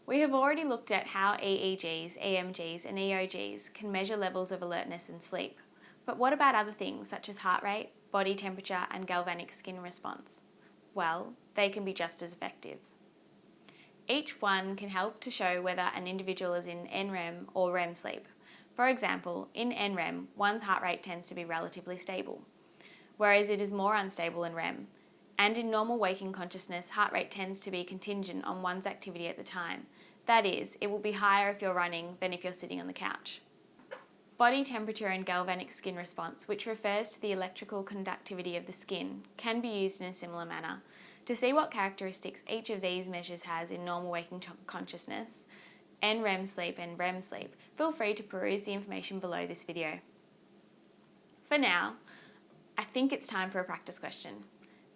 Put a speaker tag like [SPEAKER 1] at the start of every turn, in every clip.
[SPEAKER 1] We have already looked at how EEGs, EMGs and EOGs can measure levels of alertness and sleep. But what about other things such as heart rate, body temperature and galvanic skin response? Well, they can be just as effective. Each one can help to show whether an individual is in NREM or REM sleep. For example, in NREM, one's heart rate tends to be relatively stable, whereas it is more unstable in REM. And in normal waking consciousness, heart rate tends to be contingent on one's activity at the time. That is, it will be higher if you're running than if you're sitting on the couch. Body temperature and galvanic skin response, which refers to the electrical conductivity of the skin, can be used in a similar manner. To see what characteristics each of these measures has in normal waking consciousness, NREM sleep and REM sleep, feel free to peruse the information below this video. For now, I think it's time for a practice question.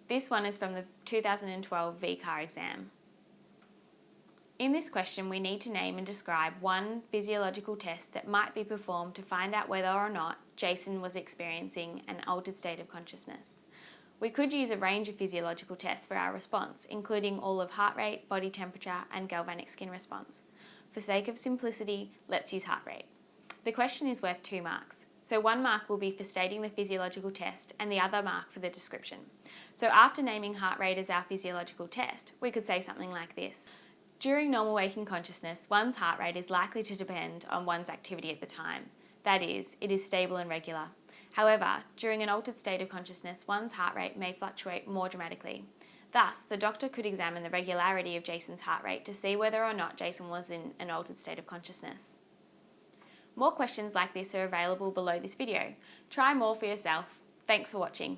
[SPEAKER 1] This one is from the 2012 VCAR exam. In this question, we need to name and describe one physiological test that might be performed to find out whether or not Jason was experiencing an altered state of consciousness. We could use a range of physiological tests for our response, including all of heart rate, body temperature, and galvanic skin response. For sake of simplicity, let's use heart rate. The question is worth 2 marks. So 1 mark will be for stating the physiological test and the other mark for the description. So after naming heart rate as our physiological test, we could say something like this. During normal waking consciousness, one's heart rate is likely to depend on one's activity at the time. That is, it is stable and regular. However, during an altered state of consciousness, one's heart rate may fluctuate more dramatically. Thus, the doctor could examine the regularity of Jason's heart rate to see whether or not Jason was in an altered state of consciousness. More questions like this are available below this video. Try more for yourself. Thanks for watching.